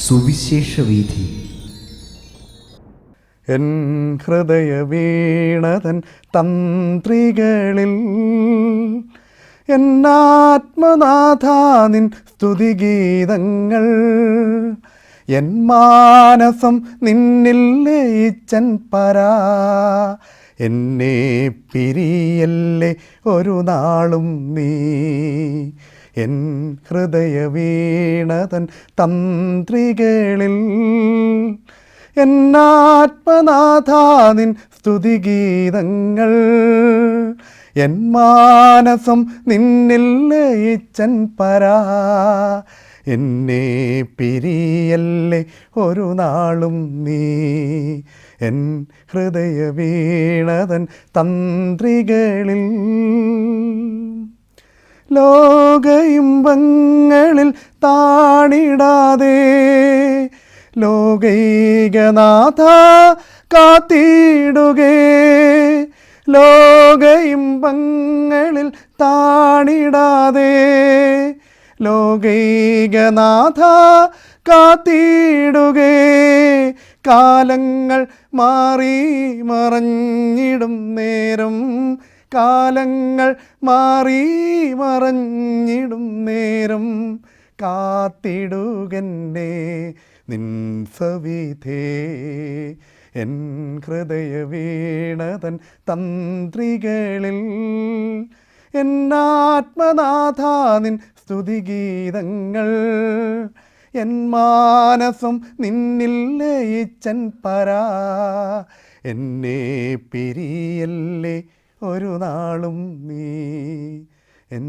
സുവിശേഷവീഥി. N ഹൃദയവീണതൻ തന്ത്രികളിൽ എന്നാത്മനാഥാനിൻ സ്തുതിഗീതങ്ങൾ, N മാനസം നിന്നിൽ ലയിച്ചൻ പരാ. എന്നെ പിരിയല്ലേ ഒരു നാളും നീ, എൻ ഹൃദയവീണതൻ തന്ത്രികളിൽ എന്നാത്മനാഥാനിൻ സ്തുതിഗീതങ്ങൾ, എൻ മാനസം നിന്നിൽ ലയിച്ചൻ പരാ. എന്നെ പിരിയല്ലേ ഒരു നാളും നീ, എൻ ഹൃദയവീണതൻ തന്ത്രികളിൽ. ലോകയിമ്പങ്ങളിൽ താണിടാതെ ലോകൈകനാഥ കാത്തിടുകേ. ലോകയിമ്പങ്ങളിൽ താണിടാതെ ലോകൈകനാഥ കാത്തിടുകേ. കാലങ്ങൾ മാറി മറഞ്ഞിടും നേരം, കാലങ്ങൾ മാറി മറഞ്ഞിടും നേരം, കാത്തിടുകന്നെ നിൻ സവിധേ. എൻ ഹൃദയവീണതൻ തന്ത്രികളിൽ എന്നാത്മനാഥാനിൻ സ്തുതിഗീതങ്ങൾ, എൻ മാനസം നിന്നിൽ ലയിച്ചൻ പരാ. എന്നെ പിരിയല്ലേ ഒരു നാളും നീ, എൻ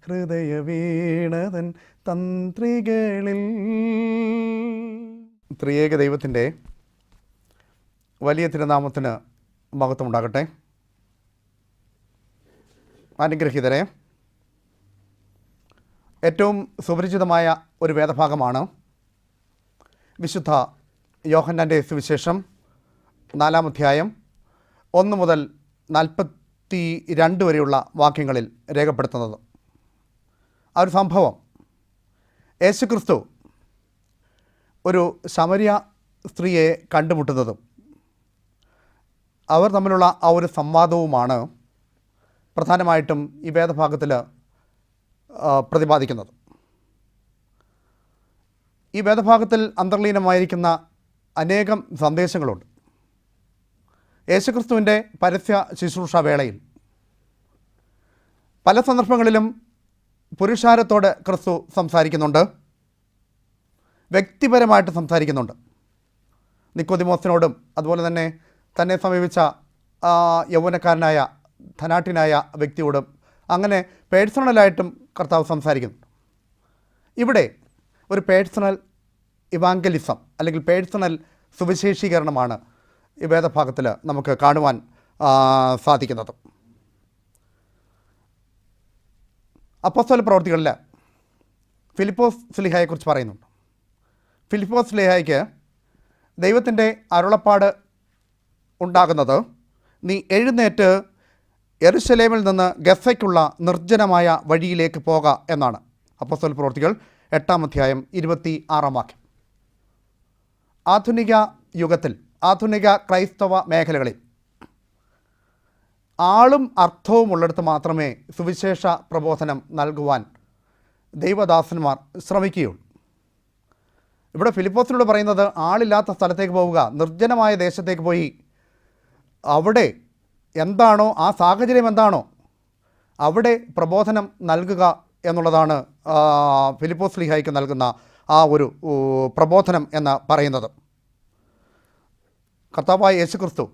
ഹൃദയവീണതൻ തന്ത്രികളിൽ. ത്രിയേക ദൈവത്തിൻ്റെ വലിയ തിരുനാമത്തിന് മഹത്വമുണ്ടാകട്ടെ. അനുഗ്രഹീതരെ, ഏറ്റവും സുപരിചിതമായ ഒരു വേദഭാഗമാണ് വിശുദ്ധ യോഹന്നാൻ്റെ സുവിശേഷം 4-ാം അധ്യായം 1 മുതൽ 42 വരെയുള്ള വാക്യങ്ങളിൽ രേഖപ്പെടുത്തുന്നത്. ആ ഒരു സംഭവം യേശുക്രിസ്തു ഒരു ശമരിയ സ്ത്രീയെ കണ്ടുമുട്ടുന്നതും അവർ തമ്മിലുള്ള ആ ഒരു സംവാദവുമാണ് പ്രധാനമായിട്ടും ഈ വേദഭാഗത്തിൽ പ്രതിപാദിക്കുന്നത്. ഈ വേദഭാഗത്തിൽ അന്തർലീനമായിരിക്കുന്ന അനേകം സന്ദേശങ്ങളുണ്ട്. യേശുക്രിസ്തുവിൻ്റെ പരസ്യ ശുശ്രൂഷ വേളയിൽ പല സന്ദർഭങ്ങളിലും പുരുഷാരത്തോട് ക്രിസ്തു സംസാരിക്കുന്നുണ്ട്, വ്യക്തിപരമായിട്ട് സംസാരിക്കുന്നുണ്ട്. നിക്കോദിമോസിനോടും അതുപോലെ തന്നെ തന്നെ സമീപിച്ച യൗവനക്കാരനായ ധനാഢ്യനായ വ്യക്തിയോടും അങ്ങനെ പേഴ്സണലായിട്ടും കർത്താവ് സംസാരിക്കുന്നു. ഇവിടെ ഒരു പേഴ്സണൽ ഇവാഞ്ചലിസം അല്ലെങ്കിൽ പേഴ്സണൽ സുവിശേഷീകരണമാണ് ഈ വേദഭാഗത്തിൽ നമുക്ക് കാണുവാൻ സാധിക്കുന്നത്. അപ്പോസ്തല പ്രവൃത്തികളിൽ ഫിലിപ്പോസ് സ്ലീഹായെക്കുറിച്ച് പറയുന്നുണ്ട്. ഫിലിപ്പോസ് സ്ലീഹായ്ക്ക് ദൈവത്തിൻ്റെ അരുളപ്പാട് ഉണ്ടാകുന്നത്, നീ എഴുന്നേറ്റ് യെരുശലേമിൽ നിന്ന് ഗസയ്ക്കുള്ള നിർജ്ജനമായ വഴിയിലേക്ക് പോക എന്നാണ്. അപ്പോസ്തല പ്രവൃത്തികൾ 8-ാം അധ്യായം 26-ാം വാക്യം. ആധുനിക യുഗത്തിൽ, ആധുനിക ക്രൈസ്തവ മേഖലകളിൽ ആളും അർത്ഥവും ഉള്ളിടത്ത് മാത്രമേ സുവിശേഷ പ്രബോധനം നൽകുവാൻ ദൈവദാസന്മാർ ശ്രമിക്കുകയുള്ളൂ. ഇവിടെ ഫിലിപ്പോസിനോട് പറയുന്നത്, ആളില്ലാത്ത സ്ഥലത്തേക്ക് പോവുക, നിർജ്ജനമായ ദേശത്തേക്ക് പോയി അവിടെ എന്താണോ, ആ സാഹചര്യം എന്താണോ അവിടെ പ്രബോധനം നൽകുക എന്നുള്ളതാണ് ഫിലിപ്പോസ് സ്ലീഹായ്ക്ക് നൽകുന്ന ആ ഒരു പ്രബോധനം എന്ന് പറയുന്നത്. കർത്താവായ യേശുക്രിസ്തു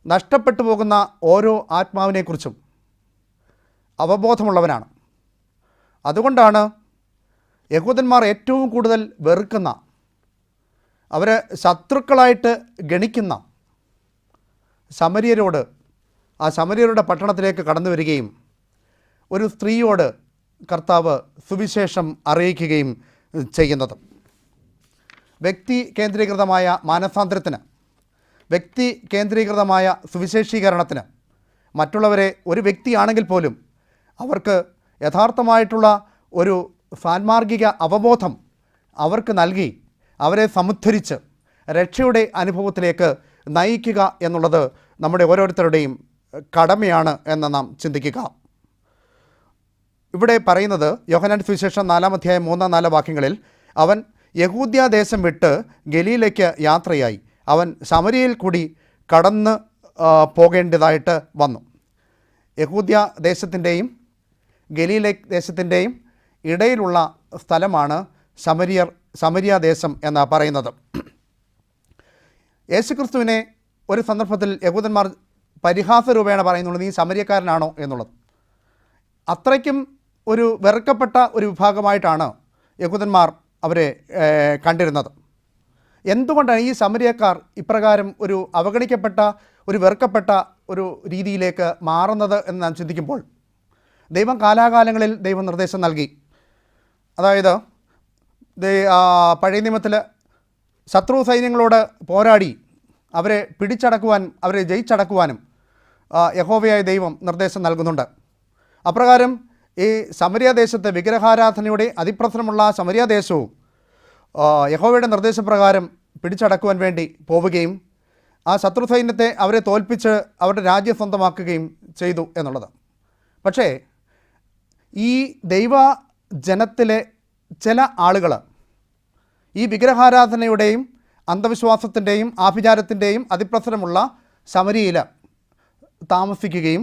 നഷ്ടപ്പെട്ടു പോകുന്ന ഓരോ ആത്മാവിനെക്കുറിച്ചും അവബോധമുള്ളവനാണ്. അതുകൊണ്ടാണ് യഹൂദന്മാർ ഏറ്റവും കൂടുതൽ വെറുക്കുന്ന, അവരെ ശത്രുക്കളായിട്ട് ഗണിക്കുന്ന ശമര്യരോട്, ആ ശമര്യരുടെ പട്ടണത്തിലേക്ക് കടന്നു വരികയും ഒരു സ്ത്രീയോട് കർത്താവ് സുവിശേഷം അറിയിക്കുകയും ചെയ്യുന്നത്. വ്യക്തി കേന്ദ്രീകൃതമായ മാനസാന്തരത്തിന്, വ്യക്തി കേന്ദ്രീകൃതമായ സുവിശേഷീകരണത്തിന് മറ്റുള്ളവരെ, ഒരു വ്യക്തിയാണെങ്കിൽ പോലും അവർക്ക് യഥാർത്ഥമായിട്ടുള്ള ഒരു സാൻമാർഗിക അവബോധം അവർക്ക് നൽകി അവരെ സമുദ്ധരിച്ച് രക്ഷയുടെ അനുഭവത്തിലേക്ക് നയിക്കുക എന്നുള്ളത് നമ്മുടെ ഓരോരുത്തരുടെയും കടമയാണ് എന്ന് നാം ചിന്തിക്കുക. ഇവിടെ പറയുന്നത് യോഹന്നാന്റെ സുവിശേഷം 4-ാം അധ്യായം 3-4 വാക്യങ്ങളിൽ അവൻ യഹൂദ്യാദേശം വിട്ട് ഗലീലയ്ക്ക് യാത്രയായി. അവൻ ശമര്യയിൽ കൂടി കടന്ന് പോകേണ്ടതായിട്ട് വന്നു. യഹൂദ്യ ദേശത്തിൻ്റെയും ഗലീല ദേശത്തിൻ്റെയും ഇടയിലുള്ള സ്ഥലമാണ് ശമര്യാദേശം എന്ന് പറയുന്നത്. യേശുക്രിസ്തുവിനെ ഒരു സന്ദർഭത്തിൽ യഹൂദന്മാർ പരിഹാസ രൂപേണ പറയുന്നുള്ളൂ, നീ ശമര്യക്കാരനാണോ എന്നുള്ളത്. അത്രയ്ക്കും ഒരു വെറുക്കപ്പെട്ട ഒരു വിഭാഗമായിട്ടാണ് യഹൂദന്മാർ അവരെ കണ്ടിരുന്നത്. എന്തുകൊണ്ടാണ് ഈ ശമര്യക്കാർ ഇപ്രകാരം ഒരു അവഗണിക്കപ്പെട്ട, ഒരു വെറുക്കപ്പെട്ട ഒരു രീതിയിലേക്ക് മാറുന്നത് എന്ന് നാം ചിന്തിക്കുമ്പോൾ, ദൈവം കാലാകാലങ്ങളിൽ ദൈവം നിർദ്ദേശം നൽകി. അതായത് പഴയ നിയമത്തിൽ ശത്രു സൈന്യങ്ങളോട് പോരാടി അവരെ പിടിച്ചടക്കുവാനും അവരെ ജയിച്ചടക്കുവാനും യഹോവയായ ദൈവം നിർദ്ദേശം നൽകുന്നുണ്ട്. അപ്രകാരം ഈ ശമര്യാദേശത്ത് വിഗ്രഹാരാധനയുടെ അതിപ്രസരമുള്ള ശമര്യാദേശവും യഹോവയുടെ നിർദ്ദേശപ്രകാരം പിടിച്ചടക്കുവാൻ വേണ്ടി പോവുകയും ആ ശത്രു സൈന്യത്തെ അവരെ തോൽപ്പിച്ച് അവരുടെ രാജ്യം സ്വന്തമാക്കുകയും ചെയ്തു എന്നുള്ളത്. പക്ഷേ ഈ ദൈവ ജനത്തിലെ ചില ആളുകൾ ഈ വിഗ്രഹാരാധനയുടെയും അന്ധവിശ്വാസത്തിൻ്റെയും ആഭിചാരത്തിൻ്റെയും അതിപ്രസരമുള്ള ശമര്യയിൽ താമസിക്കുകയും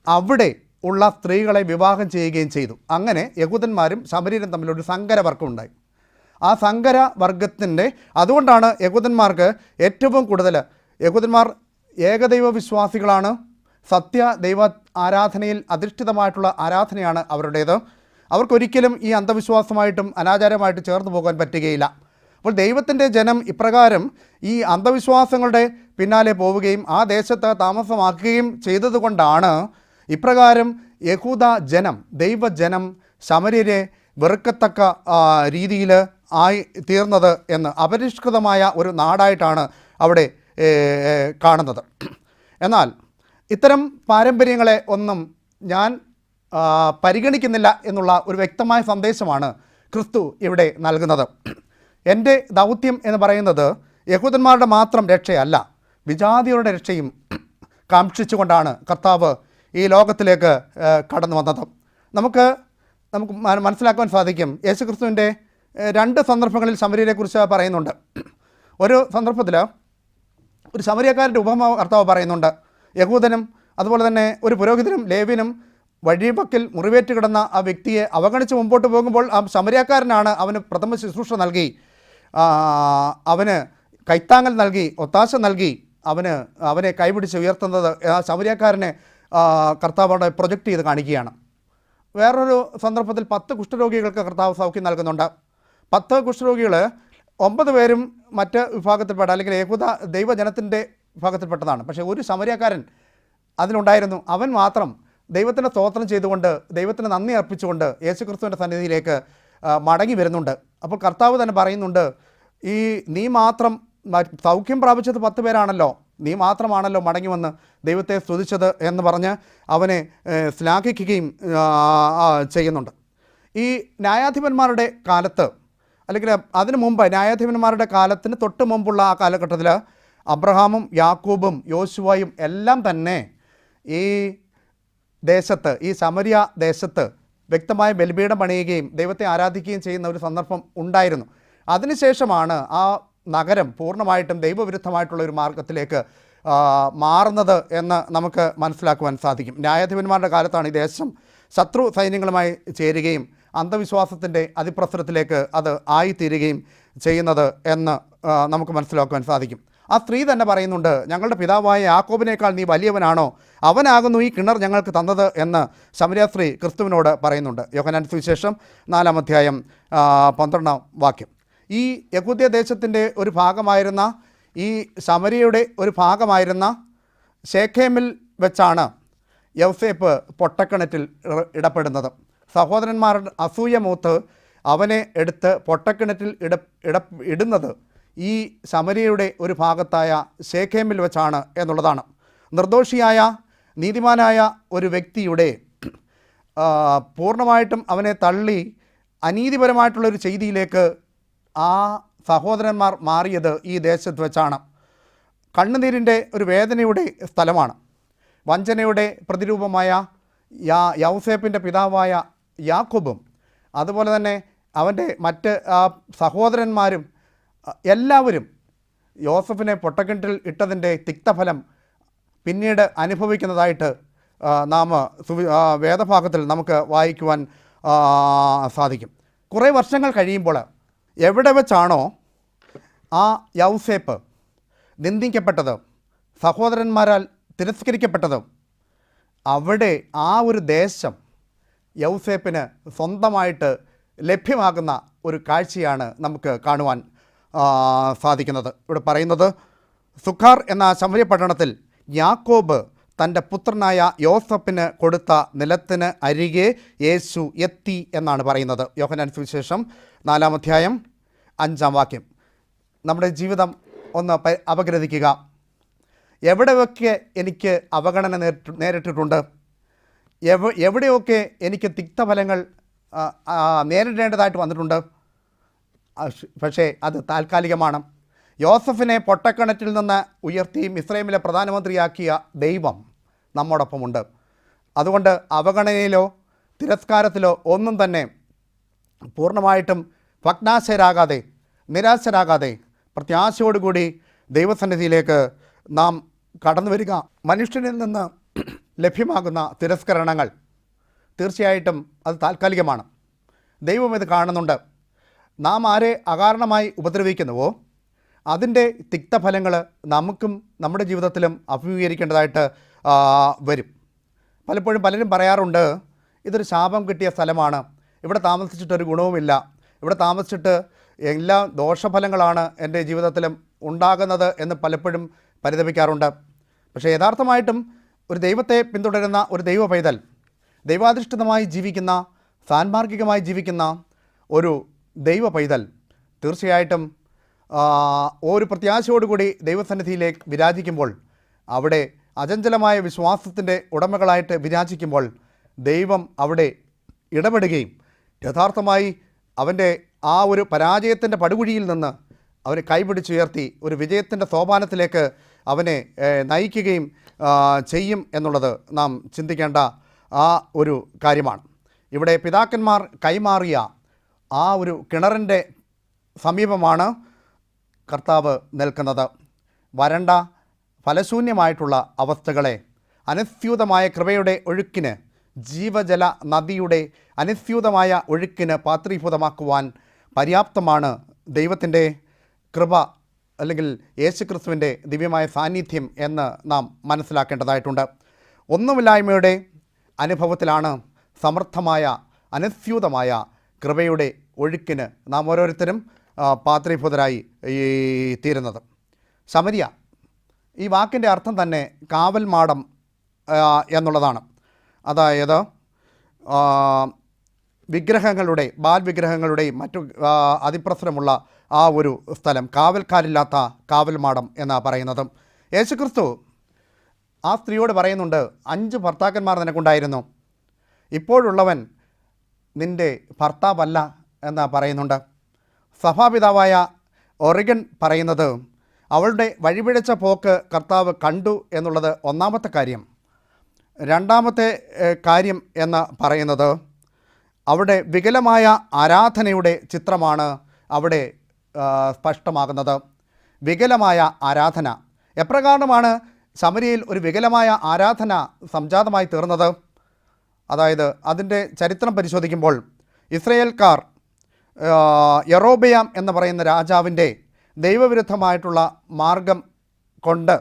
അവിടെ ഉള്ള സ്ത്രീകളെ വിവാഹം ചെയ്യുകയും ചെയ്തു. അങ്ങനെ യഹൂദന്മാരും ശമര്യരും തമ്മിലൊരു സങ്കരവർഗമുണ്ടായി. ആ സങ്കരവർഗത്തിൻ്റെ അതുകൊണ്ടാണ് യഹൂദന്മാർക്ക് ഏറ്റവും കൂടുതൽ, യഹൂദന്മാർ ഏകദൈവ വിശ്വാസികളാണ്, സത്യദൈവ ആരാധനയിൽ അധിഷ്ഠിതമായിട്ടുള്ള ആരാധനയാണ് അവരുടേത്. അവർക്കൊരിക്കലും ഈ അന്ധവിശ്വാസമായിട്ടും അനാചാരമായിട്ട് ചേർന്ന് പോകാൻ പറ്റുകയില്ല. അപ്പോൾ ദൈവത്തിൻ്റെ ജനം ഇപ്രകാരം ഈ അന്ധവിശ്വാസങ്ങളുടെ പിന്നാലെ പോവുകയും ആ ദേശത്ത് താമസമാക്കുകയും ചെയ്തതുകൊണ്ടാണ് ഇപ്രകാരം യഹൂദ ജനം, ദൈവജനം ശമര്യരെ വെറുക്കത്തക്ക രീതിയിൽ ആയി തീർന്നത് എന്ന്, അപരിഷ്കൃതമായ ഒരു നാടായിട്ടാണ് അവിടെ കാണുന്നത്. എന്നാൽ ഇത്തരം പാരമ്പര്യങ്ങളെ ഒന്നും ഞാൻ പരിഗണിക്കുന്നില്ല എന്നുള്ള ഒരു വ്യക്തമായ സന്ദേശമാണ് ക്രിസ്തു ഇവിടെ നൽകുന്നത്. എൻ്റെ ദൗത്യം എന്ന് പറയുന്നത് യഹൂദന്മാരുടെ മാത്രം രക്ഷയല്ല, വിജാതികളുടെ രക്ഷയും കാക്ഷിച്ചുകൊണ്ടാണ് കർത്താവ് ഈ ലോകത്തിലേക്ക് കടന്നു വന്നത്. നമുക്ക് മനസ്സിലാക്കാൻ സാധിക്കും. യേശുക്രിസ്തുവിൻ്റെ 2 സന്ദർഭങ്ങളിൽ ശമര്യരെക്കുറിച്ച് പറയുന്നുണ്ട്. ഒരു സന്ദർഭത്തിൽ ഒരു ശമര്യക്കാരൻ്റെ ഉപമ കർത്താവ് പറയുന്നുണ്ട്. യഹൂദനും അതുപോലെ തന്നെ ഒരു പുരോഹിതനും ലേവ്യനും വഴിപക്കിൽ മുറിവേറ്റ് കിടന്ന ആ വ്യക്തിയെ അവഗണിച്ച് മുമ്പോട്ട് പോകുമ്പോൾ ആ ശമര്യക്കാരനാണ് അവന് പ്രഥമ ശുശ്രൂഷ നൽകി, അവന് കൈത്താങ്ങൽ നൽകി, ഒത്താശ നൽകി അവനെ കൈപിടിച്ച് ഉയർത്തുന്നത്. ആ ശമര്യക്കാരനെ കർത്താവ് പ്രൊജക്റ്റ് ചെയ്ത് കാണിക്കുകയാണ്. വേറൊരു സന്ദർഭത്തിൽ 10 കുഷ്ഠരോഗികൾക്ക് കർത്താവ് സൗഖ്യം നൽകുന്നുണ്ട്. 10 കുഷ്ഠരോഗികൾ 9 പേരും മറ്റ് വിഭാഗത്തിൽപ്പെട്ട, അല്ലെങ്കിൽ യഹൂദ ദൈവജനത്തിൻ്റെ വിഭാഗത്തിൽപ്പെട്ടതാണ്. പക്ഷേ ഒരു ശമര്യക്കാരൻ അതിലുണ്ടായിരുന്നു. അവൻ മാത്രം ദൈവത്തിന് സ്തോത്രം ചെയ്തുകൊണ്ട്, ദൈവത്തിന് നന്ദി അർപ്പിച്ചുകൊണ്ട് യേശുക്രിസ്തുവിൻ്റെ സന്നിധിയിലേക്ക് മടങ്ങി വരുന്നുണ്ട്. അപ്പോൾ കർത്താവ് തന്നെ പറയുന്നുണ്ട്, ഈ നീ മാത്രം സൗഖ്യം പ്രാപിച്ചത് 10 പേരാണല്ലോ, നീ മാത്രമാണല്ലോ മടങ്ങി വന്ന് ദൈവത്തെ സ്തുതിച്ചത് എന്ന് പറഞ്ഞ് അവനെ ശ്ലാഘിക്കുകയും ചെയ്യുന്നുണ്ട്. ഈ ന്യായാധിപന്മാരുടെ കാലത്ത്, അല്ലെങ്കിൽ അതിനു മുമ്പ് ന്യായാധിപന്മാരുടെ കാലത്തിന് തൊട്ട് മുമ്പുള്ള ആ കാലഘട്ടത്തിൽ അബ്രഹാമും യാക്കോബും യോശുവയും എല്ലാം തന്നെ ഈ ദേശത്ത്, ഈ ശമര്യ ദേശത്ത് വ്യക്തമായ ബലിപീഠം പണിയുകയും ദൈവത്തെ ആരാധിക്കുകയും ചെയ്യുന്ന ഒരു സന്ദർഭം ഉണ്ടായിരുന്നു. അതിനുശേഷമാണ് ആ നഗരം പൂർണ്ണമായിട്ടും ദൈവവിരുദ്ധമായിട്ടുള്ള ഒരു മാർഗത്തിലേക്ക് മാറുന്നത് എന്ന് നമുക്ക് മനസ്സിലാക്കുവാൻ സാധിക്കും. ന്യായാധിപന്മാരുടെ കാലത്താണ് ഈ ദേശം ശത്രു സൈന്യങ്ങളുമായി ചേരുകയും അന്ധവിശ്വാസത്തിൻ്റെ അതിപ്രസരത്തിലേക്ക് അത് ആയിത്തീരുകയും ചെയ്യുന്നത് എന്ന് നമുക്ക് മനസ്സിലാക്കുവാൻ സാധിക്കും. ആ സ്ത്രീ തന്നെ പറയുന്നുണ്ട്, ഞങ്ങളുടെ പിതാവായ യാക്കോബിനേക്കാൾ നീ വലിയവനാണോ? അവനാകുന്നു ഈ കിണർ ഞങ്ങൾക്ക് തന്നത് എന്ന് ശമര്യ സ്ത്രീ ക്രിസ്തുവിനോട് പറയുന്നുണ്ട്. യോഹന്നാൻ സുവിശേഷം 4-ാം അധ്യായം 12-ാം വാക്യം. ഈ യഹൂദ്യ ദേശത്തിൻ്റെ ഒരു ഭാഗമായിരുന്ന, ഈ ശമര്യയുടെ ഒരു ഭാഗമായിരുന്ന ശേഖേമിൽ വെച്ചാണ് യൗസേപ്പ് പൊട്ടക്കിണറ്റിൽ ഇടപെടുന്നത്. സഹോദരന്മാരുടെ അസൂയ മൂത്ത് അവനെ എടുത്ത് പൊട്ടക്കിണറ്റിൽ ഇടുന്നത് ഈ ശമര്യയുടെ ഒരു ഭാഗത്തായ ശേഖേമിൽ വെച്ചാണ് എന്നുള്ളതാണ്. നിർദോഷിയായ നീതിമാനായ ഒരു വ്യക്തിയുടെ പൂർണ്ണമായിട്ടും അവനെ തള്ളി അനീതിപരമായിട്ടുള്ളൊരു ചെയ്തിയിലേക്ക് ആ സഹോദരന്മാർ മാറിയത് ഈ ദേശത്ത് വെച്ചാണ്. കണ്ണുനീരിൻ്റെ ഒരു വേദനയുടെ സ്ഥലമാണ്. വഞ്ചനയുടെ പ്രതിരൂപമായ യൗസേപ്പിൻ്റെ പിതാവായ യാക്കോബും അതുപോലെ തന്നെ അവൻ്റെ മറ്റ് സഹോദരന്മാരും എല്ലാവരും യോസഫിനെ പൊട്ടക്കിണറ്റിൽ ഇട്ടതിൻ്റെ തിക്തഫലം പിന്നീട് അനുഭവിക്കുന്നതായിട്ട് നാം വേദഭാഗത്തിൽ നമുക്ക് വായിക്കുവാൻ സാധിക്കും. കുറേ വർഷങ്ങൾ കഴിയുമ്പോൾ എവിടെ വെച്ചാണോ ആ യൗസേപ്പ് നിന്ദിക്കപ്പെട്ടത്, സഹോദരന്മാരാൽ തിരസ്കരിക്കപ്പെട്ടത്, അവിടെ ആ ഒരു ദേശം യൗസേപ്പിന് സ്വന്തമായിട്ട് ലഭ്യമാകുന്ന ഒരു കാഴ്ചയാണ് നമുക്ക് കാണുവാൻ സാധിക്കുന്നത്. ഇവിടെ പറയുന്നത്, സുഖാർ എന്ന ശമര്യ പട്ടണത്തിൽ യാക്കോബ് തൻ്റെ പുത്രനായ യോസഫിന് കൊടുത്ത നിലത്തിന് അരികെ യേശു എത്തി എന്നാണ് പറയുന്നത്. യോഹന്നാൻ സുവിശേഷം 4-ാം അധ്യായം 5-ാം വാക്യം. നമ്മുടെ ജീവിതം ഒന്ന് അപഗ്രഥിക്കുക. എവിടെയൊക്കെ എനിക്ക് അവഗണന നേരിട്ടിട്ടുണ്ട്, എവിടെയൊക്കെ എനിക്ക് തിക്തഫലങ്ങൾ നേരിടേണ്ടതായിട്ട് വന്നിട്ടുണ്ട്. പക്ഷേ അത് താൽക്കാലികമാണ്. യോസഫിനെ പൊട്ടക്കിണറ്റിൽ നിന്ന് ഉയർത്തി മിസ്രൈമിലെ പ്രധാനമന്ത്രിയാക്കിയ ദൈവം നമ്മോടൊപ്പമുണ്ട്. അതുകൊണ്ട് അവഗണനയിലോ തിരസ്കാരത്തിലോ ഒന്നും തന്നെ പൂർണ്ണമായിട്ടും ഭഗ്നാശരാകാതെ, നിരാശരാകാതെ പ്രത്യാശയോടുകൂടി ദൈവസന്നിധിയിലേക്ക് നാം കടന്നു വരിക. മനുഷ്യനിൽ നിന്ന് ലഭ്യമാകുന്ന തിരസ്കരണങ്ങൾ തീർച്ചയായിട്ടും അത് താൽക്കാലികമാണ്. ദൈവം ഇത് കാണുന്നുണ്ട്. നാം ആരെ അകാരണമായി ഉപദ്രവിക്കുന്നുവോ അതിൻ്റെ തിക്തഫലങ്ങൾ നമുക്കും നമ്മുടെ ജീവിതത്തിലും അഭിമുഖീകരിക്കേണ്ടതായിട്ട് വരും. പലപ്പോഴും പലരും പറയാറുണ്ട്, ഇതൊരു ശാപം കിട്ടിയ സ്ഥലമാണ്, ഇവിടെ താമസിച്ചിട്ടൊരു ഗുണവുമില്ല, ഇവിടെ താമസിച്ചിട്ട് എല്ലാ ദോഷഫലങ്ങളാണ് എൻ്റെ ജീവിതത്തിലും ഉണ്ടാകുന്നത് എന്ന് പലപ്പോഴും പരിതപിക്കാറുണ്ട്. പക്ഷേ യഥാർത്ഥമായിട്ടും ഒരു ദൈവത്തെ പിന്തുടരുന്ന ഒരു ദൈവ പൈതൽ, ദൈവാധിഷ്ഠിതമായി ജീവിക്കുന്ന, സാൻമാർഗികമായി ജീവിക്കുന്ന ഒരു ദൈവ പൈതൽ തീർച്ചയായിട്ടും ഒരു പ്രത്യാശയോടുകൂടി ദൈവസന്നിധിയിലേക്ക് വിരാജിക്കുമ്പോൾ, അവിടെ അചഞ്ചലമായ വിശ്വാസത്തിൻ്റെ ഉടമകളായിട്ട് വിരാജിക്കുമ്പോൾ ദൈവം അവിടെ ഇടപെടുകയും യഥാർത്ഥമായി അവൻ്റെ ആ ഒരു പരാജയത്തിൻ്റെ പടുകുഴിയിൽ നിന്ന് അവനെ കൈപിടിച്ചുയർത്തി ഒരു വിജയത്തിൻ്റെ സോപാനത്തിലേക്ക് അവനെ നയിക്കുകയും ചെയ്യും എന്നുള്ളത് നാം ചിന്തിക്കേണ്ട ആ ഒരു കാര്യമാണ്. ഇവിടെ പിതാക്കന്മാർ കൈമാറിയ ആ ഒരു കിണറിൻ്റെ സമീപമാണ് കർത്താവ് നിൽക്കുന്നത്. വരണ്ട ഫലശൂന്യമായിട്ടുള്ള അവസ്ഥകളെ അനുസ്യൂതമായ കൃപയുടെ ഒഴുക്കിന്, ജീവജല നദിയുടെ അനുസ്യൂതമായ ഒഴുക്കിന് പാത്രീഭൂതമാക്കുവാൻ പര്യാപ്തമാണ് ദൈവത്തിൻ്റെ കൃപ, അല്ലെങ്കിൽ യേശുക്രിസ്തുവിൻ്റെ ദിവ്യമായ സാന്നിധ്യം എന്ന് നാം മനസ്സിലാക്കേണ്ടതായിട്ടുണ്ട്. ഒന്നുമില്ലായ്മയുടെ അനുഭവത്തിലാണ് സമർത്ഥമായ അനുസ്യൂതമായ കൃപയുടെ ഒഴുക്കിന് നാം ഓരോരുത്തരും പാത്രീഭൂതരായി തീരുന്നത്. ശമരിയ, ഈ വാക്കിൻ്റെ അർത്ഥം തന്നെ കാവൽ മാടം എന്നുള്ളതാണ്. അതായത് വിഗ്രഹങ്ങളുടെ, ബാൽവിഗ്രഹങ്ങളുടെയും മറ്റു അതിപ്രസരമുള്ള ആ ഒരു സ്ഥലം, കാവൽക്കാരില്ലാത്ത കാവൽ മാടം എന്നാണ് പറയുന്നത്. യേശുക്രിസ്തു ആ സ്ത്രീയോട് പറയുന്നുണ്ട്, 5 ഭർത്താക്കന്മാർ നിനക്കുണ്ടായിരുന്നു, ഇപ്പോഴുള്ളവൻ നിൻ്റെ ഭർത്താവല്ല എന്ന് പറയുന്നുണ്ട്. സഭാപിതാവായ ഒറിഗൻ പറയുന്നത്, അവളുടെ വഴിപിഴച്ച പോക്ക് കർത്താവ് കണ്ടു എന്നുള്ളത് ഒന്നാമത്തെ കാര്യം. രണ്ടാമത്തെ കാര്യം എന്ന് പറയുന്നത് അവിടെ വികലമായ ആരാധനയുടെ ചിത്രമാണ് അവിടെ സ്പഷ്ടമാകുന്നത്. വികലമായ ആരാധന എപ്രകാരമാണ് ശമരിയയിൽ ഒരു വികലമായ ആരാധന സംജാതമായി തീർന്നത്? അതായത് അതിൻ്റെ ചരിത്രം പരിശോധിക്കുമ്പോൾ ഇസ്രയേൽക്കാർ യെറോബെയാം എന്ന് പറയുന്ന രാജാവിൻ്റെ ദൈവവിരുദ്ധമായിട്ടുള്ള മാർഗം കൊണ്ട്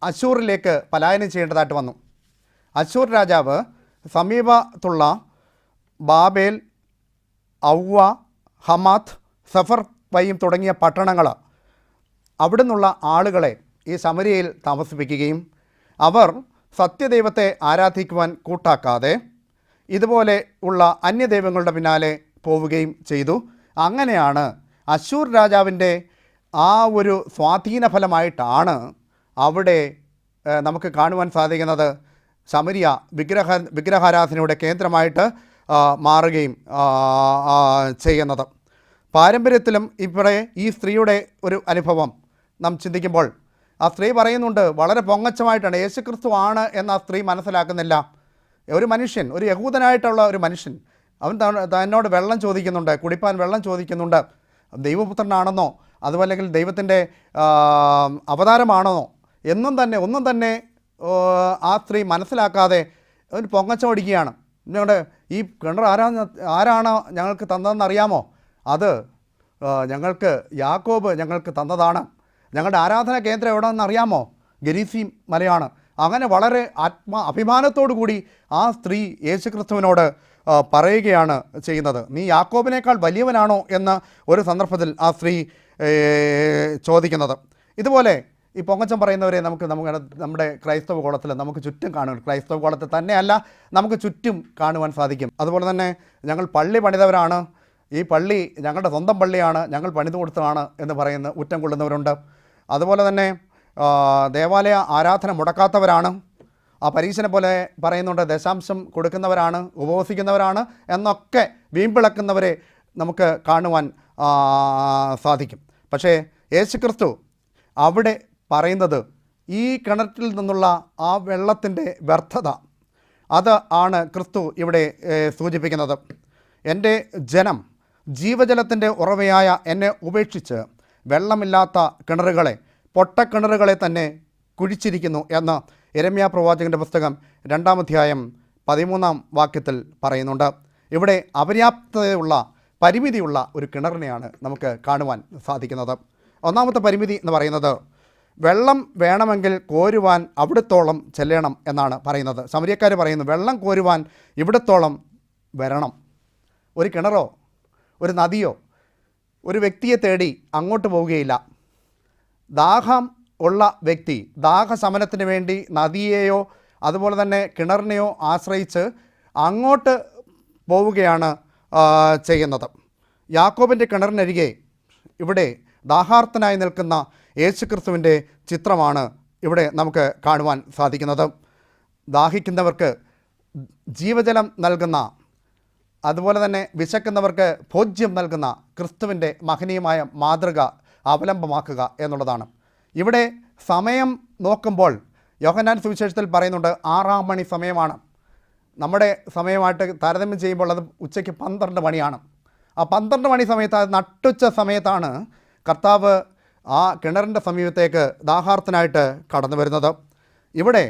അശൂറിലേക്ക് പലായനം ചെയ്യേണ്ടതായിട്ട് വന്നു. അശൂർ രാജാവ് സമീപത്തുള്ള ബാബേൽ, ഔവ, ഹമാത്ത്, സഫർ വൈം തുടങ്ങിയ പട്ടണങ്ങൾ, അവിടെ നിന്നുള്ള ആളുകളെ ഈ ശമരിയയിൽ താമസിപ്പിക്കുകയും അവർ സത്യദൈവത്തെ ആരാധിക്കുവാൻ കൂട്ടാക്കാതെ ഇതുപോലെ ഉള്ള അന്യദൈവങ്ങളുടെ പിന്നാലെ പോവുകയും ചെയ്തു. അങ്ങനെയാണ് അശൂർ രാജാവിൻ്റെ ആ ഒരു സ്വാധീന ഫലമായിട്ടാണ് അവിടെ നമുക്ക് കാണുവാൻ സാധിക്കുന്നത് ശമരിയ വിഗ്രഹാരാധനയുടെ കേന്ദ്രമായിട്ട് മാറുകയും ചെയ്യുന്നത്. പാരമ്പര്യത്തിലും ഇവിടെ ഈ സ്ത്രീയുടെ ഒരു അനുഭവം നാം ചിന്തിക്കുമ്പോൾ ആ സ്ത്രീ പറയുന്നുണ്ട്, വളരെ പൊങ്ങച്ചമായിട്ടാണ്, യേശുക്രിസ്തു ആണ് എന്ന് ആ സ്ത്രീ മനസ്സിലാക്കുന്നില്ല. ഒരു മനുഷ്യൻ, ഒരു യഹൂദനായിട്ടുള്ള ഒരു മനുഷ്യൻ, അവൻ തന്നോട് വെള്ളം ചോദിക്കുന്നുണ്ട്, കുടിപ്പാൻ വെള്ളം ചോദിക്കുന്നുണ്ട്. ദൈവപുത്രനാണെന്നോ അതുമല്ലെങ്കിൽ ദൈവത്തിൻ്റെ അവതാരമാണെന്നോ ഒന്നും തന്നെ ആ സ്ത്രീ മനസ്സിലാക്കാതെ അവന് പൊങ്ങച്ചം അടിക്കുകയാണ്. ഞങ്ങളുടെ ഈ കിണർ ആരാണ് ഞങ്ങൾക്ക് തന്നതെന്ന് അറിയാമോ? അത് ഞങ്ങൾക്ക് യാക്കോബ് ഞങ്ങൾക്ക് തന്നതാണ്. ഞങ്ങളുടെ ആരാധനാ കേന്ദ്രം എവിടെയെന്ന് അറിയാമോ? ഗരീസീം മലയാണ്. അങ്ങനെ വളരെ അഭിമാനത്തോടു കൂടി ആ സ്ത്രീ യേശുക്രിസ്തുവിനോട് പറയുകയാണ് ചെയ്യുന്നത്. നീ യാക്കോബിനേക്കാൾ വലിയവനാണോ എന്ന് ഒരു സന്ദർഭത്തിൽ ആ സ്ത്രീ ചോദിക്കുന്നത്. ഇതുപോലെ ഈ പൊങ്ങച്ചം പറയുന്നവരെ നമ്മുടെ ക്രൈസ്തവ കോളത്തിൽ നമുക്ക് ചുറ്റും കാണും. ക്രൈസ്തവ കോളത്തിൽ തന്നെയല്ല, നമുക്ക് ചുറ്റും കാണുവാൻ സാധിക്കും. അതുപോലെ തന്നെ ഞങ്ങൾ പള്ളി പണിതവരാണ്, ഈ പള്ളി ഞങ്ങളുടെ സ്വന്തം പള്ളിയാണ്, ഞങ്ങൾ പണിതു കൊടുത്തതാണ് എന്ന് പറയുന്ന ഊറ്റം കൊള്ളുന്നവരുണ്ട്. അതുപോലെ തന്നെ ദേവാലയ ആരാധന മുടക്കാത്തവരാണ്, ആ പരീശനെ പോലെ പറയുന്നുണ്ട്, ദശാംശം കൊടുക്കുന്നവരാണ്, ഉപവസിക്കുന്നവരാണ് എന്നൊക്കെ വീമ്പിളക്കുന്നവരെ നമുക്ക് കാണുവാൻ സാധിക്കും. പക്ഷേ യേശുക്രിസ്തു അവിടെ പറയുന്നത് ഈ കിണറ്റിൽ നിന്നുള്ള ആ വെള്ളത്തിൻ്റെ വ്യർത്ഥത, അത് ആണ് ക്രിസ്തു ഇവിടെ സൂചിപ്പിക്കുന്നത്. എൻ്റെ ജനം ജീവജലത്തിൻ്റെ ഉറവയായ എന്നെ ഉപേക്ഷിച്ച് വെള്ളമില്ലാത്ത കിണറുകളെ, പൊട്ടക്കിണറുകളെ തന്നെ കുഴിച്ചിരിക്കുന്നു എന്ന് യെരമ്യാ പ്രവാചകൻ്റെ പുസ്തകം 2-ാം അധ്യായം 13-ാം വാക്യത്തിൽ പറയുന്നുണ്ട്. ഇവിടെ അപര്യാപ്തതയുള്ള, പരിമിതിയുള്ള ഒരു കിണറിനെയാണ് നമുക്ക് കാണുവാൻ സാധിക്കുന്നത്. ഒന്നാമത്തെ പരിമിതി എന്ന് പറയുന്നത് വെള്ളം വേണമെങ്കിൽ കോരുവാൻ അവിടത്തോളം ചെല്ലണം എന്നാണ് പറയുന്നത്. സമരിയക്കാർ പറയുന്നു, വെള്ളം കോരുവാൻ ഇവിടത്തോളം വരണം. ഒരു കിണറോ ഒരു നദിയോ ഒരു വ്യക്തിയെ തേടി അങ്ങോട്ട് പോവുകയില്ല. ദാഹം ഉള്ള വ്യക്തി ദാഹശമനത്തിന് വേണ്ടി നദിയെയോ അതുപോലെ തന്നെ കിണറിനെയോ ആശ്രയിച്ച് അങ്ങോട്ട് പോവുകയാണ് ചെയ്യുന്നത്. യാക്കോബിൻ്റെ കിണറിനരികെ ഇവിടെ ദാഹാർത്തനായി നിൽക്കുന്ന യേശുക്രിസ്തുവിൻ്റെ ചിത്രമാണ് ഇവിടെ നമുക്ക് കാണുവാൻ സാധിക്കുന്നത്. ദാഹിക്കുന്നവർക്ക് ജീവജലം നൽകുന്ന, അതുപോലെ തന്നെ വിശക്കുന്നവർക്ക് ഭോജ്യം നൽകുന്ന ക്രിസ്തുവിൻ്റെ മഹനീയമായ മാതൃക അവലംബമാക്കുക എന്നുള്ളതാണ്. ഇവിടെ സമയം നോക്കുമ്പോൾ യോഹന്നാൻ സുവിശേഷത്തിൽ പറയുന്നുണ്ട് 6-ാം മണി സമയമാണ്. നമ്മുടെ സമയമായിട്ട് താരതമ്യം ചെയ്യുമ്പോൾ അത് ഉച്ചയ്ക്ക് 12 മണിയാണ്. ആ 12 മണി സമയത്ത്, അത് നട്ടുച്ച സമയത്താണ് കർത്താവ് ആ കിണറിൻ്റെ സമീപത്തേക്ക് ദാഹാർത്തനായിട്ട് കടന്നു വരുന്നത്. ഇവിടെ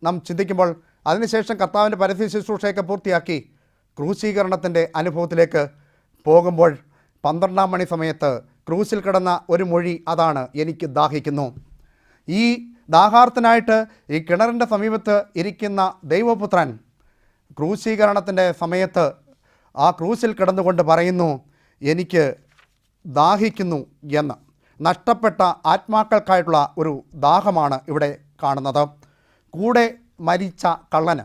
നാം ചിന്തിക്കുമ്പോൾ അതിനുശേഷം കർത്താവിൻ്റെ പരസ്യ ശുശ്രൂഷയൊക്കെ പൂർത്തിയാക്കി ക്രൂശീകരണത്തിൻ്റെ അനുഭവത്തിലേക്ക് പോകുമ്പോൾ 12-ാം മണി സമയത്ത് ക്രൂശിൽ കിടന്ന ഒരു മൊഴി അതാണ്, എനിക്ക് ദാഹിക്കുന്നു. ഈ ദാഹാർത്തനായിട്ട് ഈ കിണറിൻ്റെ സമീപത്ത് ഇരിക്കുന്ന ദൈവപുത്രൻ ക്രൂശീകരണത്തിൻ്റെ സമയത്ത് ആ ക്രൂശിൽ കിടന്നുകൊണ്ട് പറയുന്നു, എനിക്ക് ദാഹിക്കുന്നു എന്ന്. നഷ്ടപ്പെട്ട ആത്മാക്കൾക്കായിട്ടുള്ള ഒരു ദാഹമാണ് ഇവിടെ കാണുന്നത്. കൂടെ മരിച്ച കള്ളന്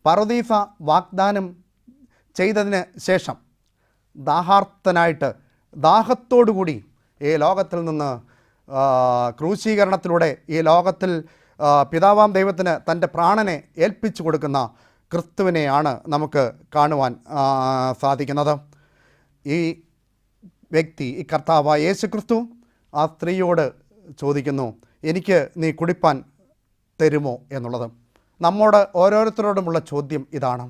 പറുദീസ വാഗ്ദാനം ചെയ്തതിന് ശേഷം ദാഹാർത്തനായിട്ട്, ദാഹത്തോടുകൂടി ഈ ലോകത്തിൽ നിന്ന് ക്രൂശീകരണത്തിലൂടെ ഈ ലോകത്തിൽ പിതാവാം ദൈവത്തിന് തൻ്റെ പ്രാണനെ ഏൽപ്പിച്ചു കൊടുക്കുന്ന ക്രിസ്തുവിനെയാണ് നമുക്ക് കാണുവാൻ സാധിക്കുന്നത്. ഈ വ്യക്തി, ഈ കർത്താവായ യേശു ക്രിസ്തു ആ സ്ത്രീയോട് ചോദിക്കുന്നു, എനിക്ക് നീ കുടിപ്പാൻ തരുമോ എന്നുള്ളത്. നമ്മോട് ഓരോരുത്തരോടുമുള്ള ചോദ്യം ഇതാണ്.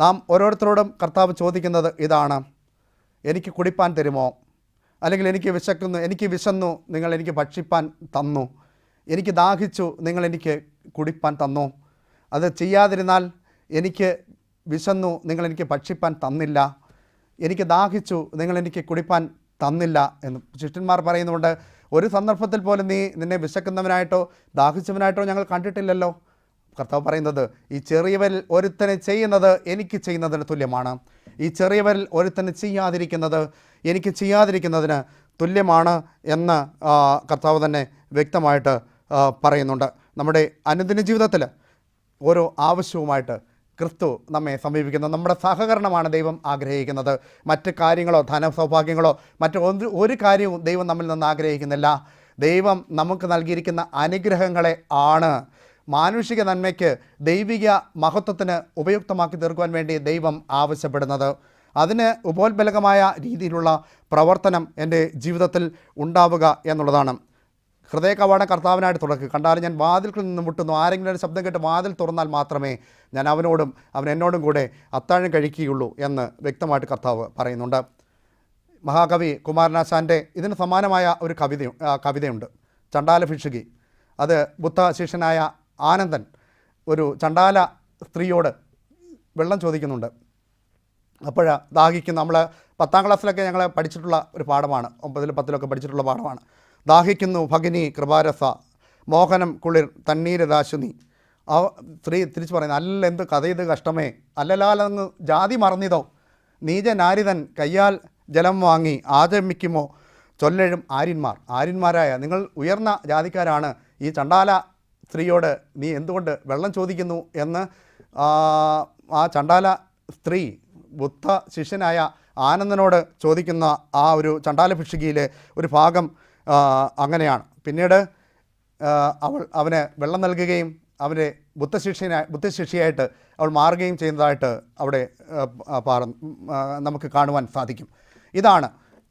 നാം ഓരോരുത്തരോടും കർത്താവ് ചോദിക്കുന്നത് ഇതാണ്, എനിക്ക് കുടിപ്പാൻ തരുമോ? അല്ലെങ്കിൽ എനിക്ക് വിശന്നു, നിങ്ങൾ എനിക്ക് ഭക്ഷിപ്പാൻ തന്നു. എനിക്ക് ദാഹിച്ചു, നിങ്ങൾ എനിക്ക് കുടിപ്പാൻ തന്നു. അത് ചെയ്യാതിരുന്നാൽ എനിക്ക് വിശന്നു, നിങ്ങൾ എനിക്ക് ഭക്ഷിപ്പാൻ തന്നില്ല. എനിക്ക് ദാഹിച്ചു, നിങ്ങൾ എനിക്ക് കുടിപ്പാൻ തന്നില്ല എന്ന് ശിഷ്യന്മാർ പറയുന്നുണ്ട്. ഒരു സന്ദർഭത്തിൽ പോലും നിന്നെ വിശക്കുന്നവനായിട്ടോ ദാഹിച്ചവനായിട്ടോ ഞങ്ങൾ കണ്ടിട്ടില്ലല്ലോ. കർത്താവ് പറയുന്നത്, ഈ ചെറിയവരിൽ ഒരുത്തനെ ചെയ്യുന്നത് എനിക്ക് ചെയ്യുന്നതിന് തുല്യമാണ്. ഈ ചെറിയവരിൽ ഒരുത്തനെ ചെയ്യാതിരിക്കുന്നത് എനിക്ക് ചെയ്യാതിരിക്കുന്നതിന് തുല്യമാണ് എന്ന് കർത്താവ് തന്നെ വ്യക്തമായിട്ട് പറയുന്നുണ്ട്. നമ്മുടെ അനുദിന ജീവിതത്തിൽ ഓരോ ആവശ്യവുമായിട്ട് ക്രിസ്തു നമ്മെ സമീപിക്കുന്നു. നമ്മുടെ സഹകരണമാണ് ദൈവം ആഗ്രഹിക്കുന്നത്. മറ്റ് കാര്യങ്ങളോ ധനസൗഭാഗ്യങ്ങളോ ഒരു കാര്യവും ദൈവം നമ്മിൽ നിന്ന് ആഗ്രഹിക്കുന്നില്ല. ദൈവം നമുക്ക് നൽകിയിരിക്കുന്ന അനുഗ്രഹങ്ങളെ ആണ് മാനുഷിക നന്മയ്ക്ക്, ദൈവിക മഹത്വത്തിന് ഉപയുക്തമാക്കി തീർക്കുവാൻ വേണ്ടി ദൈവം ആവശ്യപ്പെടുന്നത്. അതിന് ഉപോത്ബലകമായ രീതിയിലുള്ള പ്രവർത്തനം എൻ്റെ ജീവിതത്തിൽ ഉണ്ടാവുക എന്നുള്ളതാണ്. ഹൃദയ കവാടം കർത്താവിനായിട്ട് തുറക്കുക. കണ്ടാലും ഞാൻ വാതിൽക്കിൽ നിന്ന് മുട്ടുന്നു, ആരെങ്കിലും ഒരു ശബ്ദം കേട്ട് വാതിൽ തുറന്നാൽ മാത്രമേ ഞാൻ അവനോടും അവൻ എന്നോടും കൂടെ അത്താഴം കഴിക്കുകയുള്ളൂ എന്ന് വ്യക്തമായിട്ട് കർത്താവ് പറയുന്നുണ്ട്. മഹാകവി കുമാരനാശാൻ്റെ ഇതിന് സമാനമായ ഒരു കവിതയുണ്ട്, ചണ്ടാല ഭിക്ഷുകി. അത് ബുദ്ധ ശിഷ്യനായ ആനന്ദൻ ഒരു ചണ്ടാല സ്ത്രീയോട് വെള്ളം ചോദിക്കുന്നുണ്ട്. അപ്പോൾ ദാഹിക്കുന്ന, നമ്മൾ 10ാം ക്ലാസ്സിലൊക്കെ ഞങ്ങൾ പഠിച്ചിട്ടുള്ള ഒരു പാഠമാണ്, 9ലും 10ലൊക്കെ പഠിച്ചിട്ടുള്ള പാഠമാണ്. ദാഹിക്കുന്നു ഭഗിനി കൃപാരസ മോഹനം കുളിർ തണ്ണീര് ദാശുനി. ആ സ്ത്രീ തിരിച്ചു പറയുന്നത്, അല്ല എന്ത് കഥ ഇത് കഷ്ടമേ, അല്ലലാലങ്ങ് ജാതി മറന്നിതോ, നീചനാരിതൻ കയ്യാൽ ജലം വാങ്ങി ആചമിക്കുമോ ചൊല്ലഴും ആര്യന്മാരായ നിങ്ങൾ ഉയർന്ന ജാതിക്കാരാണ് ഈ ചണ്ടാല സ്ത്രീയോട് നീ എന്തുകൊണ്ട് വെള്ളം ചോദിക്കുന്നു എന്ന് ആ ചണ്ടാല സ്ത്രീ ബുദ്ധ ശിഷ്യനായ ആനന്ദനോട് ചോദിക്കുന്ന ആ ഒരു ചണ്ടാല ഭിക്ഷുകിയിലെ ഒരു ഭാഗം അങ്ങനെയാണ്. പിന്നീട് അവന് വെള്ളം നൽകുകയും അവൻ്റെ ബുദ്ധശിഷ്യയായിട്ട് അവൾ മാറുകയും ചെയ്യുന്നതായിട്ട് അവിടെ നമുക്ക് കാണുവാൻ സാധിക്കും. ഇതാണ്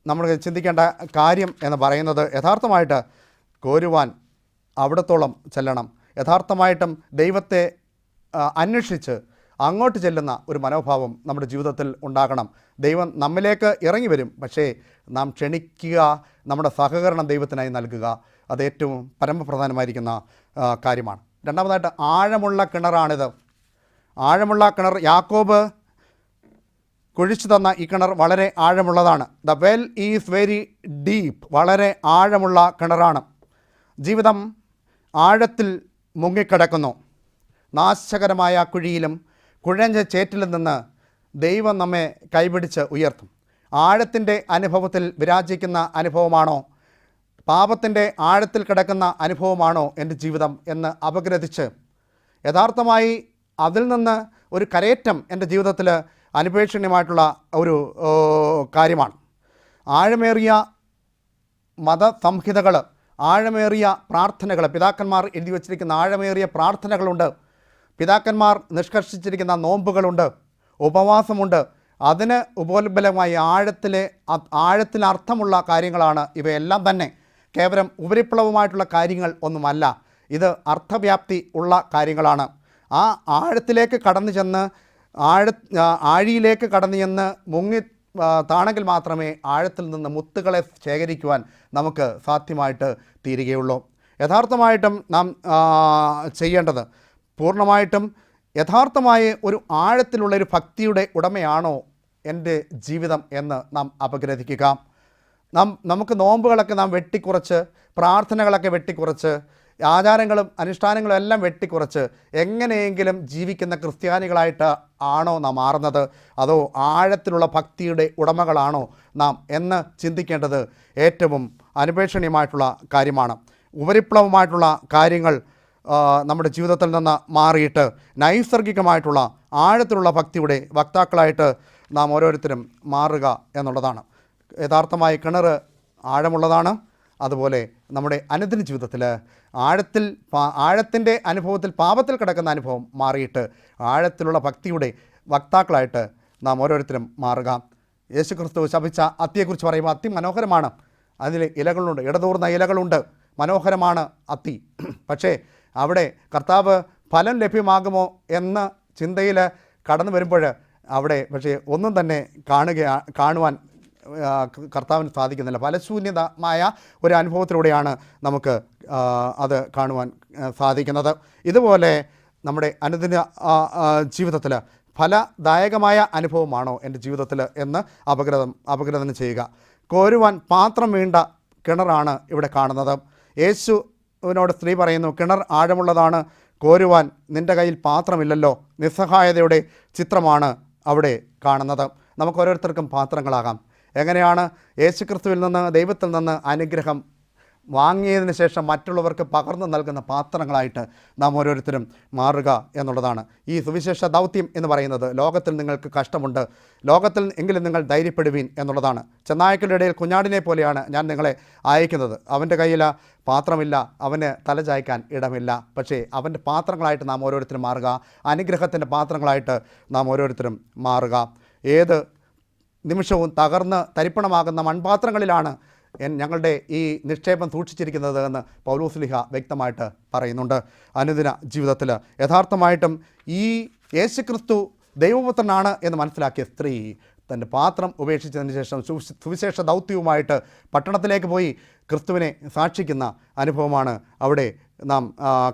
നമ്മൾ ചിന്തിക്കേണ്ട കാര്യം എന്ന് പറയുന്നത്. യഥാർത്ഥമായിട്ട് കോരുവാൻ അവിടത്തോളം ചെല്ലണം. യഥാർത്ഥമായിട്ടും ദൈവത്തെ അന്വേഷിച്ച് അങ്ങോട്ട് ചെല്ലുന്ന ഒരു മനോഭാവം നമ്മുടെ ജീവിതത്തിൽ ഉണ്ടാകണം. ദൈവം നമ്മിലേക്ക് ഇറങ്ങി വരും, പക്ഷേ നാം ക്ഷണിക്കുക, നമ്മുടെ സഹകരണം ദൈവത്തിനായി നൽകുക, അത് ഏറ്റവും പരമപ്രധാനമായിരിക്കുന്ന കാര്യമാണ്. രണ്ടാമതായിട്ട് ആഴമുള്ള കിണറാണിത്. ആഴമുള്ള കിണർ, യാക്കോബ് കുഴിച്ചു തന്ന ഈ കിണർ വളരെ ആഴമുള്ളതാണ്. The well is very deep, വളരെ ആഴമുള്ള കിണറാണ്. ജീവിതം ആഴത്തിൽ മുങ്ങിക്കിടക്കുന്നു. നാശകരമായ കുഴിയിലും കുഴഞ്ഞ ചേറ്റിലും നിന്ന് ദൈവം നമ്മെ കൈപിടിച്ച് ഉയർത്തും. ആഴത്തിൻ്റെ അനുഭവത്തിൽ വിരാജിക്കുന്ന അനുഭവമാണോ, പാപത്തിൻ്റെ ആഴത്തിൽ കിടക്കുന്ന അനുഭവമാണോ എൻ്റെ ജീവിതം എന്ന് അപഗ്രഥിച്ച് യഥാർത്ഥമായി അതിൽ നിന്ന് ഒരു കരയേറ്റം എൻ്റെ ജീവിതത്തിൽ അനുപേക്ഷണീയമായിട്ടുള്ള ഒരു കാര്യമാണ്. ആഴമേറിയ മതസംഹിതകൾ, ആഴമേറിയ പ്രാർത്ഥനകൾ, പിതാക്കന്മാർ എഴുതി വച്ചിരിക്കുന്ന ആഴമേറിയ പ്രാർത്ഥനകളുണ്ട്. പിതാക്കന്മാർ നിഷ്കർഷിച്ചിരിക്കുന്ന നോമ്പുകളുണ്ട്, ഉപവാസമുണ്ട്. അതിന് ഉപോത്ബലമായി ആഴത്തിൽ അർത്ഥമുള്ള കാര്യങ്ങളാണ് ഇവയെല്ലാം തന്നെ. കേവലം ഉപരിപ്ലവമായിട്ടുള്ള കാര്യങ്ങൾ ഒന്നുമല്ല, ഇത് അർത്ഥവ്യാപ്തി ഉള്ള കാര്യങ്ങളാണ്. ആ ആഴത്തിലേക്ക് കടന്നു ചെന്ന് ആഴിയിലേക്ക് കടന്നു ചെന്ന് മുങ്ങി താണെങ്കിൽ മാത്രമേ ആഴത്തിൽ നിന്ന് മുത്തുകളെ ശേഖരിക്കുവാൻ നമുക്ക് സാധ്യമായിട്ട് തീരുകയുള്ളൂ. യഥാർത്ഥമായിട്ടും നാം ചെയ്യേണ്ടത് പൂർണ്ണമായിട്ടും യഥാർത്ഥമായ ഒരു ആഴത്തിലുള്ളൊരു ഭക്തിയുടെ ഉടമയാണോ എൻ്റെ ജീവിതം എന്ന് നാം അപഗ്രഥിക്കുക. നമുക്ക് നോമ്പുകളൊക്കെ നാം വെട്ടിക്കുറച്ച്, പ്രാർത്ഥനകളൊക്കെ വെട്ടിക്കുറച്ച്, ആചാരങ്ങളും അനുഷ്ഠാനങ്ങളും എല്ലാം വെട്ടിക്കുറച്ച് എങ്ങനെയെങ്കിലും ജീവിക്കുന്ന ക്രിസ്ത്യാനികളായിട്ട് ആണോ നാം മാറുന്നത്, അതോ ആഴത്തിലുള്ള ഭക്തിയുടെ ഉടമകളാണോ നാം എന്ന് ചിന്തിക്കേണ്ടത് ഏറ്റവും അനുപേക്ഷണീയമായിട്ടുള്ള കാര്യമാണ്. ഉപരിപ്ലവമായിട്ടുള്ള കാര്യങ്ങൾ നമ്മുടെ ജീവിതത്തിൽ നിന്ന് മാറിയിട്ട് നൈസർഗികമായിട്ടുള്ള ആഴത്തിലുള്ള ഭക്തിയുടെ വക്താക്കളായിട്ട് നാം ഓരോരുത്തരും മാറുക എന്നുള്ളതാണ്. യഥാർത്ഥമായ കിണർ ആഴമുള്ളതാണ്. അതുപോലെ നമ്മുടെ അനുദിന ജീവിതത്തിൽ ആഴത്തിൻ്റെ അനുഭവത്തിൽ പാപത്തിൽ കിടക്കുന്ന അനുഭവം മാറിയിട്ട് ആഴത്തിലുള്ള ഭക്തിയുടെ വക്താക്കളായിട്ട് നാം ഓരോരുത്തരും മാറുക. യേശുക്രിസ്തു ശപിച്ച അത്തിയെക്കുറിച്ച് പറയുമ്പോൾ അത്തി മനോഹരമാണ്. അതിൽ ഇലകളുണ്ട്, ഇടതൂർന്ന ഇലകളുണ്ട്, മനോഹരമാണ് അത്തി. പക്ഷേ അവിടെ കർത്താവ് ഫലം ലഭ്യമാകുമോ എന്ന ചിന്തയിൽ കടന്നു വരുമ്പോൾ അവിടെ പക്ഷേ ഒന്നും തന്നെ കാണുവാൻ കർത്താവിന് സാധിക്കുന്നില്ല. ഫലശൂന്യമായ ഒരു അനുഭവത്തിലൂടെയാണ് നമുക്ക് അത് കാണുവാൻ സാധിക്കുന്നത്. ഇതുപോലെ നമ്മുടെ അനുദിന ജീവിതത്തിൽ ഫലദായകമായ അനുഭവമാണോ എൻ്റെ ജീവിതത്തിൽ എന്ന് അപഗ്രഥനം ചെയ്യുക. കോരുവാൻ പാത്രം വീണ്ട കിണറാണ് ഇവിടെ കാണുന്നത്. യേശുവിനോട് സ്ത്രീ പറയുന്നു, കിണർ ആഴമുള്ളതാണ്, കോരുവാൻ നിൻ്റെ കയ്യിൽ പാത്രമില്ലല്ലോ. നിസ്സഹായതയുടെ ചിത്രമാണ് അവിടെ കാണുന്നത്. നമുക്ക് ഓരോരുത്തർക്കും പാത്രങ്ങളാകാം. എങ്ങനെയാണ് യേശുക്രിസ്തുവിൽ നിന്ന്, ദൈവത്തിൽ നിന്ന് അനുഗ്രഹം വാങ്ങിയതിന് ശേഷം മറ്റുള്ളവർക്ക് പകർന്നു നൽകുന്ന പാത്രങ്ങളായിട്ട് നാം ഓരോരുത്തരും മാറുക എന്നുള്ളതാണ് ഈ സുവിശേഷ ദൗത്യം എന്ന് പറയുന്നത്. ലോകത്തിൽ നിങ്ങൾക്ക് കഷ്ടമുണ്ട്, ലോകത്തിൽ എങ്കിലും നിങ്ങൾ ധൈര്യപ്പെടുവീൻ എന്നുള്ളതാണ്. ചെന്നായ്ക്കളുടെ ഇടയിൽ കുഞ്ഞാടിനെ പോലെയാണ് ഞാൻ നിങ്ങളെ അയക്കുന്നത്. അവൻ്റെ കയ്യിൽ പാത്രമില്ല, അവന് തലചായ്ക്കാൻ ഇടമില്ല. പക്ഷേ അവൻ്റെ പാത്രങ്ങളായിട്ട് നാം ഓരോരുത്തരും മാറുക, അനുഗ്രഹത്തിൻ്റെ പാത്രങ്ങളായിട്ട് നാം ഓരോരുത്തരും മാറുക. ഏത് നിമിഷവും തകർന്ന് തരിപ്പണമാകുന്ന മൺപാത്രങ്ങളിലാണ് ഞങ്ങളുടെ ഈ നിക്ഷേപം സൂക്ഷിച്ചിരിക്കുന്നത് എന്ന് പൗലോസ്ലീഹ വ്യക്തമായിട്ട് പറയുന്നുണ്ട്. അനുദിന ജീവിതത്തിൽ യഥാർത്ഥമായിട്ടും ഈ യേശുക്രിസ്തു ദൈവപുത്രനാണ് എന്ന് മനസ്സിലാക്കിയ സ്ത്രീ തൻ്റെ പാത്രം ഉപേക്ഷിച്ചതിന് ശേഷം സുവിശേഷ ദൗത്യവുമായിട്ട് പട്ടണത്തിലേക്ക് പോയി ക്രിസ്തുവിനെ സാക്ഷിക്കുന്ന അനുഭവമാണ് അവിടെ നാം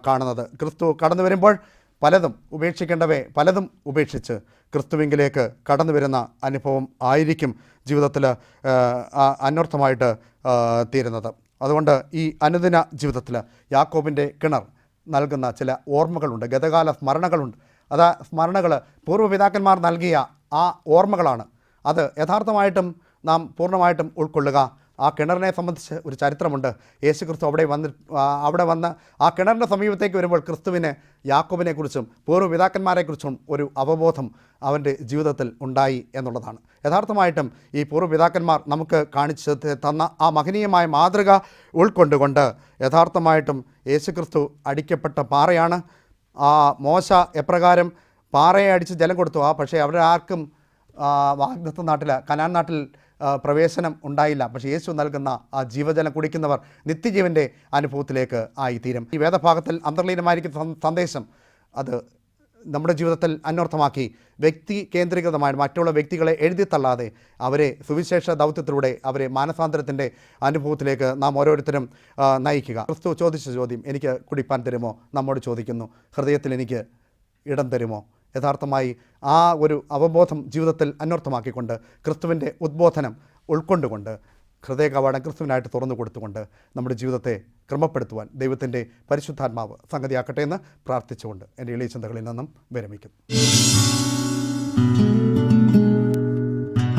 കാണുന്നത്. ക്രിസ്തു കടന്നു വരുമ്പോൾ പലതും ഉപേക്ഷിക്കേണ്ടവയെ പലതും ഉപേക്ഷിച്ച് ക്രിസ്തുവിങ്കിലേക്ക് കടന്നു വരുന്ന അനുഭവം ആയിരിക്കും ജീവിതത്തിൽ അന്വർത്ഥമായിട്ട് തീരുന്നത്. അതുകൊണ്ട് ഈ അനുദിന ജീവിതത്തിൽ യാക്കോബിൻ്റെ കിണർ നൽകുന്ന ചില ഓർമ്മകളുണ്ട്, ഗതകാല സ്മരണകളുണ്ട്. അത് സ്മരണകൾ പൂർവ്വപിതാക്കന്മാർ നൽകിയ ആ ഓർമ്മകളാണ്. അത് യഥാർത്ഥമായിട്ടും നാം പൂർണ്ണമായിട്ടും ഉൾക്കൊള്ളുക. ആ കിണറിനെ സംബന്ധിച്ച് ഒരു ചരിത്രമുണ്ട്. യേശുക്രിസ്തു അവിടെ വന്ന് ആ കിണറിൻ്റെ സമീപത്തേക്ക് വരുമ്പോൾ ക്രിസ്തുവിന് യാക്കോബിനെക്കുറിച്ചും പൂർവ്വപിതാക്കന്മാരെക്കുറിച്ചും ഒരു അവബോധം അവൻ്റെ ജീവിതത്തിൽ ഉണ്ടായി എന്നുള്ളതാണ്. യഥാർത്ഥമായിട്ടും ഈ പൂർവ്വപിതാക്കന്മാർ നമുക്ക് കാണിച്ച് തന്ന ആ മഹനീയമായ മാതൃക ഉൾക്കൊണ്ടുകൊണ്ട് യഥാർത്ഥമായിട്ടും യേശുക്രിസ്തു അടിക്കപ്പെട്ട പാറയാണ്. ആ മോശ എപ്രകാരം പാറയെ അടിച്ച് ജലം കൊടുത്തു, പക്ഷേ അവരെ ആർക്കും വാഗ്ദത്ത നാട്ടിൽ കനാൻ നാട്ടിൽ പ്രവേശനം ഉണ്ടായില്ല. പക്ഷേ യേശു നൽകുന്ന ആ ജീവജലം കുടിക്കുന്നവർ നിത്യജീവൻ്റെ അനുഭവത്തിലേക്ക് ആയിത്തീരും. ഈ വേദഭാഗത്തിൽ അന്തർലീനമായിരിക്കുന്ന സന്ദേശം അത് നമ്മുടെ ജീവിതത്തിൽ അന്വർത്ഥമാക്കി വ്യക്തി കേന്ദ്രീകൃതമായ മറ്റുള്ള വ്യക്തികളെ എഴുതിത്തള്ളാതെ അവരെ സുവിശേഷ ദൗത്യത്തിലൂടെ അവരെ മാനസാന്തരത്തിൻ്റെ അനുഭവത്തിലേക്ക് നാം ഓരോരുത്തരും നയിക്കുക. ക്രിസ്തു ചോദിച്ച ചോദ്യം, എനിക്ക് കുടിപ്പാൻ തരുമോ? നമ്മോട് ചോദിക്കുന്നു, ഹൃദയത്തിൽ എനിക്ക് ഇടം തരുമോ? യഥാർത്ഥമായി ആ ഒരു അവബോധം ജീവിതത്തിൽ അന്വർത്ഥമാക്കിക്കൊണ്ട് ക്രിസ്തുവിൻ്റെ ഉദ്ബോധനം ഉൾക്കൊണ്ടുകൊണ്ട് ഹൃദയകവാടം ക്രിസ്തുവിനായിട്ട് തുറന്നു കൊടുത്തുകൊണ്ട് നമ്മുടെ ജീവിതത്തെ ക്രമപ്പെടുത്തുവാൻ ദൈവത്തിൻ്റെ പരിശുദ്ധാത്മാവ് സംഗതിയാക്കട്ടെ എന്ന് പ്രാർത്ഥിച്ചുകൊണ്ട് എൻ്റെ എളിയ ചിന്തകളിൽ നിന്നും വിരമിക്കുന്നു.